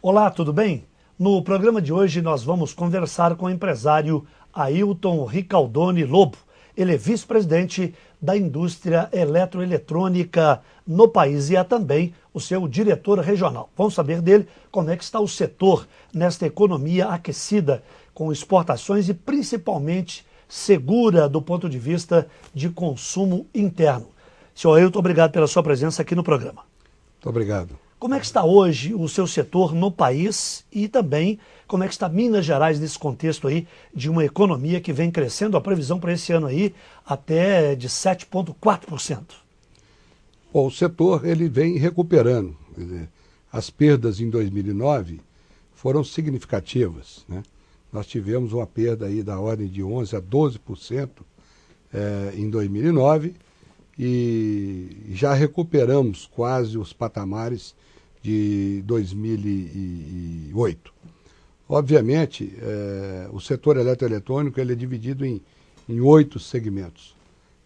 Olá, tudo bem? No programa de hoje nós vamos conversar com o empresário Ailton Ricaldoni Lobo. Ele é vice-presidente da indústria eletroeletrônica no país e é também o seu diretor regional. Vamos saber dele como é que está o setor nesta economia aquecida com exportações e principalmente segura do ponto de vista de consumo interno. Senhor Ailton, obrigado pela sua presença aqui no programa. Muito obrigado. Como é que está hoje o seu setor no país e também como é que está Minas Gerais nesse contexto aí de uma economia que vem crescendo, a previsão para esse ano aí até de 7,4%? Bom, o setor ele vem recuperando. Quer dizer, as perdas em 2009 foram significativas, né? Nós tivemos uma perda aí da ordem de 11% a 12% em 2009 e já recuperamos quase os patamares de 2008. Obviamente, o setor eletroeletrônico ele é dividido em 8 segmentos.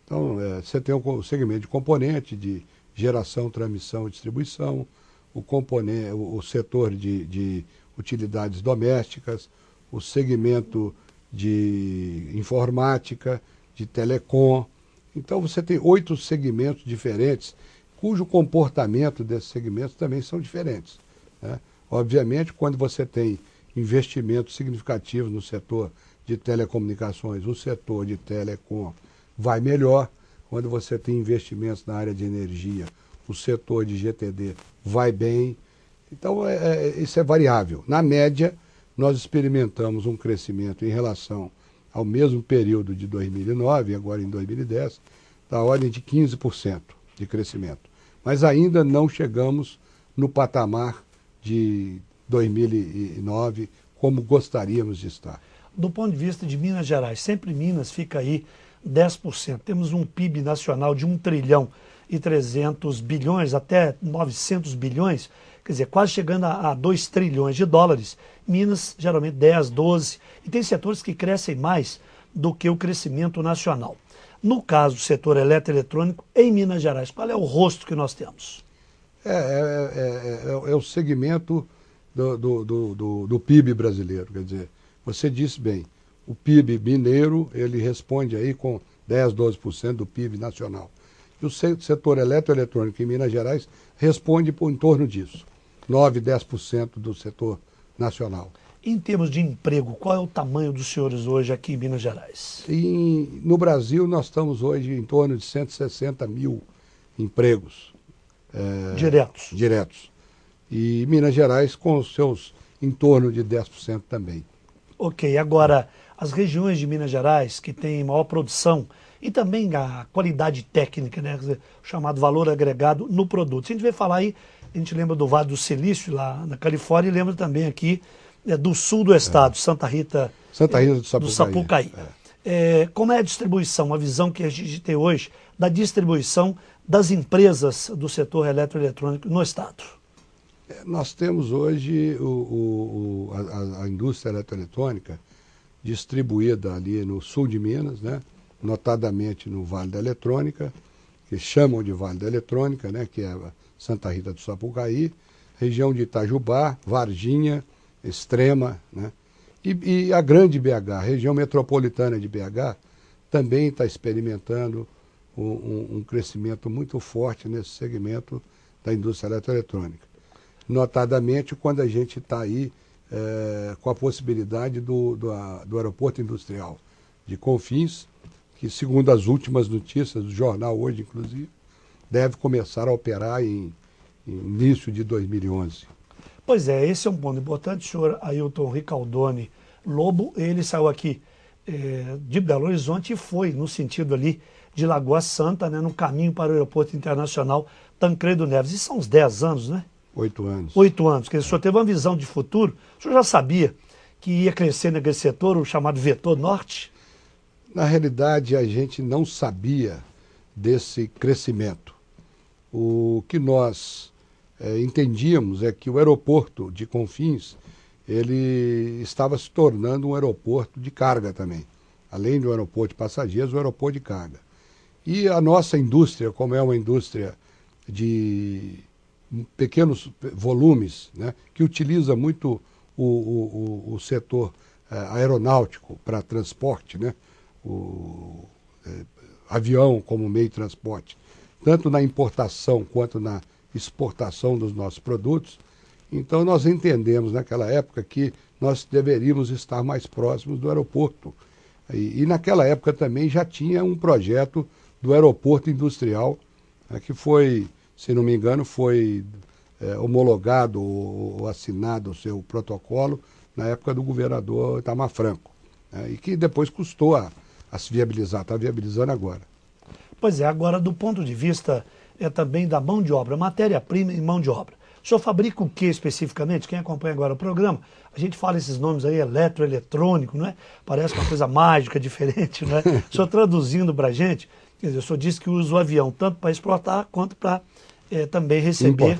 Então, você tem o segmento de componente, de geração, transmissão e distribuição, o setor de utilidades domésticas, o segmento de informática, de telecom. Então, você tem 8 segmentos diferentes, cujo comportamento desses segmentos também são diferentes, né? Obviamente, quando você tem investimentos significativos no setor de telecomunicações, o setor de telecom vai melhor. Quando você tem investimentos na área de energia, o setor de GTD vai bem. Então, isso é variável. Na média, nós experimentamos um crescimento em relação ao mesmo período de 2009, agora em 2010, da ordem de 15% de crescimento. Mas ainda não chegamos no patamar de 2009 como gostaríamos de estar. Do ponto de vista de Minas Gerais, sempre Minas fica aí 10%. Temos um PIB nacional de 1 trilhão e 300 bilhões, até 900 bilhões, quer dizer, quase chegando a 2 trilhões de dólares. Minas, geralmente 10, 12, e tem setores que crescem mais do que o crescimento nacional. No caso do setor eletroeletrônico, em Minas Gerais, qual é o rosto que nós temos? É o segmento do PIB brasileiro. Quer dizer, você disse bem, o PIB mineiro, ele responde aí com 10, 12% do PIB nacional. E o setor eletroeletrônico em Minas Gerais responde por em torno disso, 9, 10% do setor nacional. Em termos de emprego, qual é o tamanho dos senhores hoje aqui em Minas Gerais? No Brasil, nós estamos hoje em torno de 160 mil empregos diretos. E Minas Gerais com os seus em torno de 10% também. Ok, agora, as regiões de Minas Gerais que têm maior produção e também a qualidade técnica, né, quer dizer, o chamado valor agregado no produto. Se a gente vai falar aí, a gente lembra do Vale do Silício, lá na Califórnia, e lembra também aqui do sul do estado, Santa Rita do Sapucaí. Como é a distribuição, a visão que a gente tem hoje da distribuição das empresas do setor eletroeletrônico no estado? Nós temos hoje a indústria eletroeletrônica distribuída ali no sul de Minas, né? Notadamente no Vale da Eletrônica, que chamam de Vale da Eletrônica, né? Que é Santa Rita do Sapucaí, região de Itajubá, Varginha, Extrema, né? E a grande BH, a região metropolitana de BH, também está experimentando um crescimento muito forte nesse segmento da indústria eletroeletrônica. Notadamente quando a gente está aí com a possibilidade do aeroporto industrial de Confins, que segundo as últimas notícias do jornal hoje, inclusive, deve começar a operar em início de 2011. Pois é, esse é um ponto importante. O senhor Ailton Ricaldoni Lobo, ele saiu aqui de Belo Horizonte e foi no sentido ali de Lagoa Santa, né, no caminho para o Aeroporto Internacional Tancredo Neves. Isso são uns 10 anos, né? 8 anos. 8 anos. Quer dizer, o senhor teve uma visão de futuro. O senhor já sabia que ia crescer naquele setor, o chamado vetor norte? Na realidade, a gente não sabia desse crescimento. O que nós entendíamos é que o aeroporto de Confins, ele estava se tornando um aeroporto de carga também. Além do aeroporto de passageiros, o aeroporto de carga. E a nossa indústria, como é uma indústria de pequenos volumes, né, que utiliza muito o setor aeronáutico para transporte, né, avião como meio de transporte, tanto na importação quanto na exportação dos nossos produtos. Então nós entendemos naquela época que nós deveríamos estar mais próximos do aeroporto. E naquela época também já tinha um projeto do aeroporto industrial, que foi, se não me engano, foi homologado ou assinado o seu protocolo na época do governador Itamar Franco, e que depois custou a se viabilizar, está viabilizando agora. Pois é, agora do ponto de vista também da mão de obra, matéria-prima e mão de obra. O senhor fabrica o que especificamente? Quem acompanha agora o programa, a gente fala esses nomes aí, eletroeletrônico, não é? Parece uma coisa mágica, diferente, não é? O senhor traduzindo para a gente, quer dizer, o senhor disse que usa o avião tanto para exportar quanto para também receber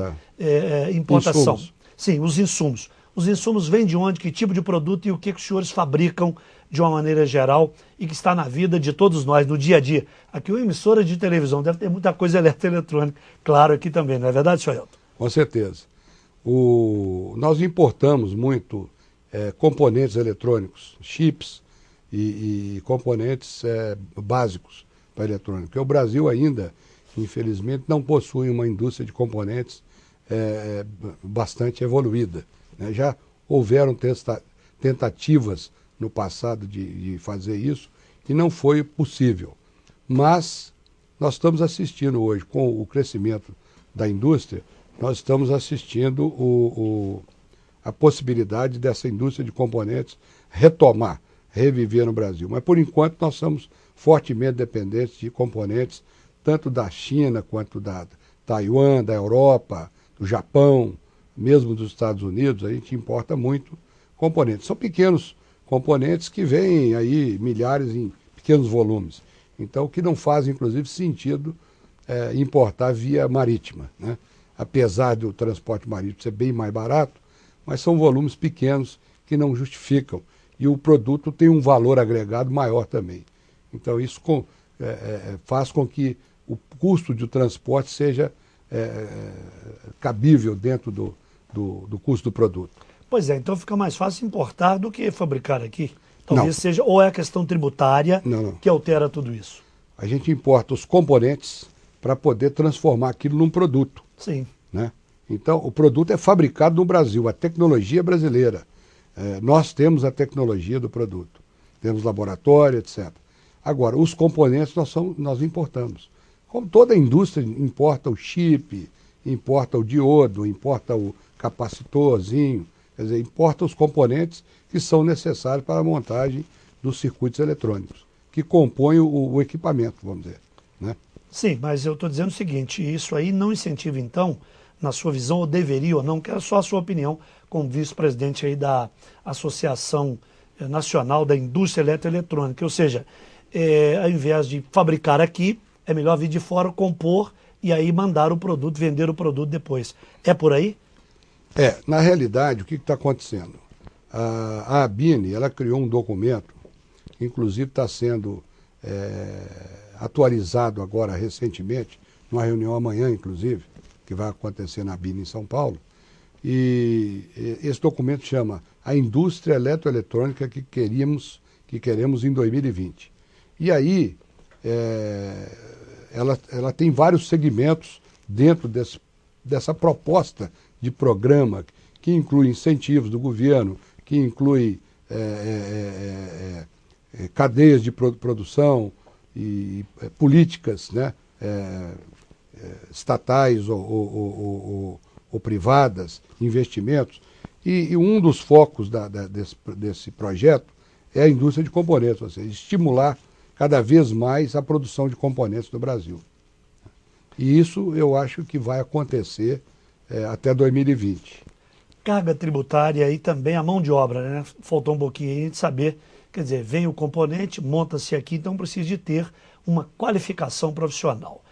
importação. Insumos. Sim, os insumos. Os insumos vêm de onde, que tipo de produto e o que os senhores fabricam de uma maneira geral e que está na vida de todos nós, no dia a dia. Aqui uma emissora de televisão deve ter muita coisa eletroeletrônica, claro, aqui também, não é verdade, senhor Elton? Com certeza. Nós importamos muito componentes eletrônicos, chips e componentes básicos para eletrônica. Porque o Brasil ainda, infelizmente, não possui uma indústria de componentes bastante evoluída, né? Já houveram tentativas no passado de fazer isso e não foi possível. Mas nós estamos assistindo hoje, com o crescimento da indústria, nós estamos assistindo a possibilidade dessa indústria de componentes reviver no Brasil. Mas, por enquanto, nós somos fortemente dependentes de componentes, tanto da China quanto da Taiwan, da Europa, do Japão, mesmo dos Estados Unidos. A gente importa muito componentes. São pequenos componentes que vêm aí milhares em pequenos volumes. Então, que não faz, inclusive, sentido importar via marítima, né? Apesar do transporte marítimo ser bem mais barato, mas são volumes pequenos que não justificam. E o produto tem um valor agregado maior também. Então isso faz com que o custo de transporte seja cabível dentro do custo do produto. Pois é, então fica mais fácil importar do que fabricar aqui. Talvez seja, ou é a questão tributária que altera tudo isso. A gente importa os componentes para poder transformar aquilo num produto. Sim. Né? Então, o produto é fabricado no Brasil, a tecnologia é brasileira. Nós temos a tecnologia do produto, temos laboratório, etc. Agora, os componentes nós importamos. Como toda a indústria importa o chip, importa o diodo, importa o capacitorzinho, quer dizer, importa os componentes que são necessários para a montagem dos circuitos eletrônicos, que compõem o equipamento, vamos dizer, né? Sim, mas eu estou dizendo o seguinte, isso aí não incentiva, então, na sua visão, ou deveria ou não, quero só a sua opinião como vice-presidente aí da Associação Nacional da Indústria Eletroeletrônica, ou seja, ao invés de fabricar aqui, é melhor vir de fora, compor e aí mandar o produto, vender o produto depois. É por aí? Na realidade, o que está acontecendo? A ABINE, ela criou um documento, que inclusive está sendo atualizado agora recentemente, numa reunião amanhã, inclusive, que vai acontecer na ABINE em São Paulo, e esse documento chama A Indústria Eletroeletrônica que queremos em 2020. E aí, ela tem vários segmentos dentro dessa proposta de programa, que inclui incentivos do governo, que inclui cadeias de produção e políticas, né, estatais ou privadas, investimentos. E um dos focos desse projeto é a indústria de componentes, ou seja, estimular cada vez mais a produção de componentes no Brasil. E isso eu acho que vai acontecer até 2020. Carga tributária e também a mão de obra, né? Faltou um pouquinho aí de saber, quer dizer, vem o componente, monta-se aqui, então precisa de ter uma qualificação profissional.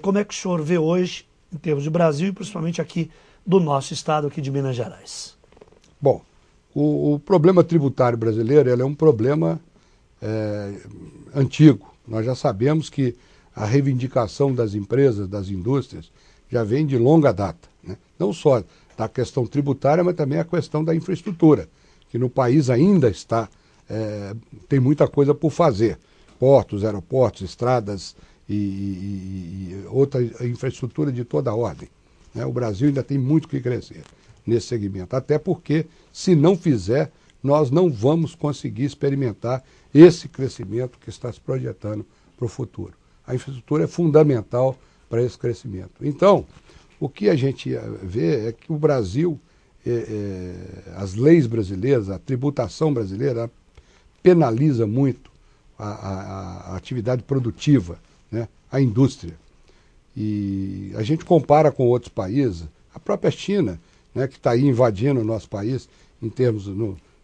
Como é que o senhor vê hoje, em termos de Brasil e principalmente aqui do nosso estado, aqui de Minas Gerais? Bom, o problema tributário brasileiro é um problema antigo. Nós já sabemos que a reivindicação das empresas, das indústrias, já vem de longa data, né? Não só da questão tributária, mas também a questão da infraestrutura, que no país ainda tem muita coisa por fazer. Portos, aeroportos, estradas e outra infraestrutura de toda a ordem, né? O Brasil ainda tem muito que crescer nesse segmento, até porque, se não fizer, nós não vamos conseguir experimentar esse crescimento que está se projetando para o futuro. A infraestrutura é fundamental para esse crescimento. Então, o que a gente vê é que o Brasil, as leis brasileiras, a tributação brasileira penaliza muito a atividade produtiva, né? A indústria. E a gente compara com outros países, a própria China, né, que está aí invadindo o nosso país em termos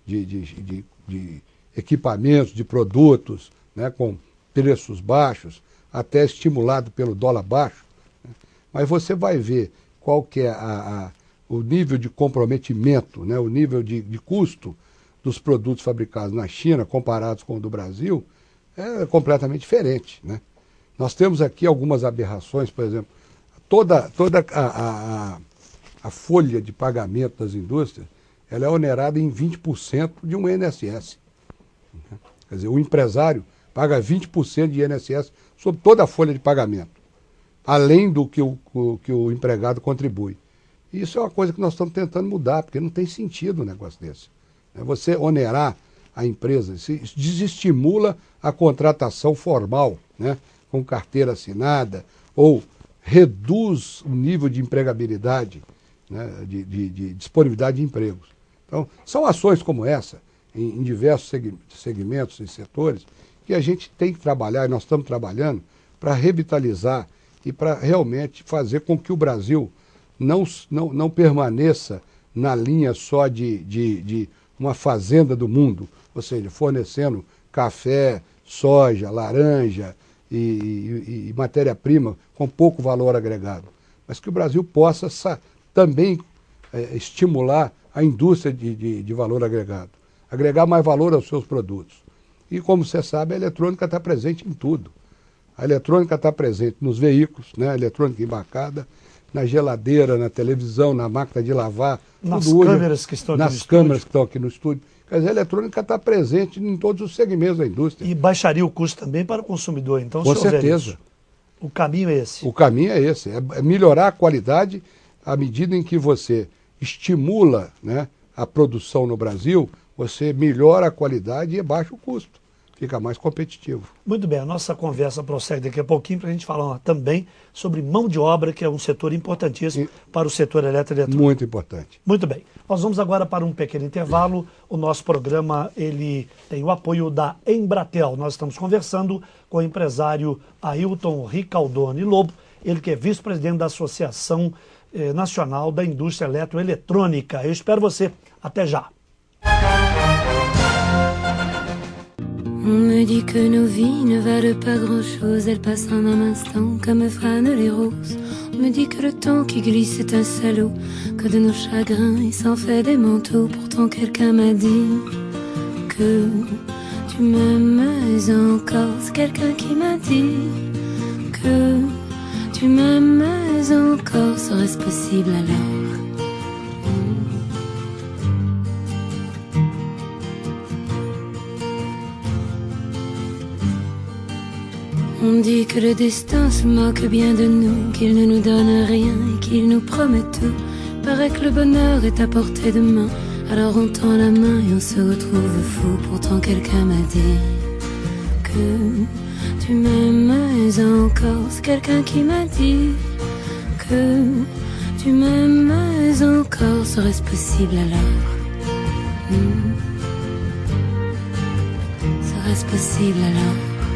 de equipamentos, de produtos, né, com preços baixos, até estimulado pelo dólar baixo. Mas você vai ver qual que é o nível de comprometimento, né, o nível de custo dos produtos fabricados na China, comparados com o do Brasil, é completamente diferente, né? Nós temos aqui algumas aberrações, por exemplo, toda a folha de pagamento das indústrias, ela é onerada em 20% de um INSS. Quer dizer, o empresário paga 20% de INSS sobre toda a folha de pagamento, além do que o empregado contribui. E isso é uma coisa que nós estamos tentando mudar, porque não tem sentido um negócio desse. Você onerar a empresa, se desestimula a contratação formal, né, com carteira assinada, ou reduz o nível de empregabilidade, né, de disponibilidade de empregos. Então, são ações como essa, em diversos segmentos e setores, que a gente tem que trabalhar, e nós estamos trabalhando, para revitalizar e para realmente fazer com que o Brasil não permaneça na linha só de uma fazenda do mundo, ou seja, fornecendo café, soja, laranja e matéria-prima com pouco valor agregado, mas que o Brasil possa também estimular a indústria de valor agregado, agregar mais valor aos seus produtos. E como você sabe, a eletrônica está presente em tudo. A eletrônica está presente nos veículos, né? A eletrônica embarcada, na geladeira, na televisão, na máquina de lavar. Nas câmeras que estão aqui no estúdio. Nas câmeras que estão aqui no estúdio. Quer dizer, a eletrônica está presente em todos os segmentos da indústria. E baixaria o custo também para o consumidor. Então, com certeza. O caminho é esse. O caminho é esse. É melhorar a qualidade à medida em que você estimula, né, a produção no Brasil, você melhora a qualidade e baixa o custo. Fica mais competitivo. Muito bem, a nossa conversa prossegue daqui a pouquinho para a gente falar também sobre mão de obra, que é um setor importantíssimo para o setor eletroeletrônico. Muito importante. Muito bem. Nós vamos agora para um pequeno intervalo. O nosso programa ele tem o apoio da Embratel. Nós estamos conversando com o empresário Ailton Ricaldoni Lobo, ele que é vice-presidente da Associação Nacional da Indústria Eletroeletrônica. Eu espero você. Até já. On me dit que nos vies ne valent pas grand-chose, elles passent en un instant comme fanent les roses. On me dit que le temps qui glisse est un salaud, que de nos chagrins il s'en fait des manteaux. Pourtant quelqu'un m'a dit que tu m'aimes encore. C'est quelqu'un qui m'a dit que tu m'aimes encore. Serait-ce possible alors? On dit que le destin se moque bien de nous, qu'il ne nous donne rien et qu'il nous promet tout. Paraît que le bonheur est à portée de main, alors on tend la main et on se retrouve fou. Pourtant quelqu'un m'a dit que tu m'aimes encore. C'est quelqu'un qui m'a dit que tu m'aimes encore. Serait-ce possible alors? Serait-ce possible alors?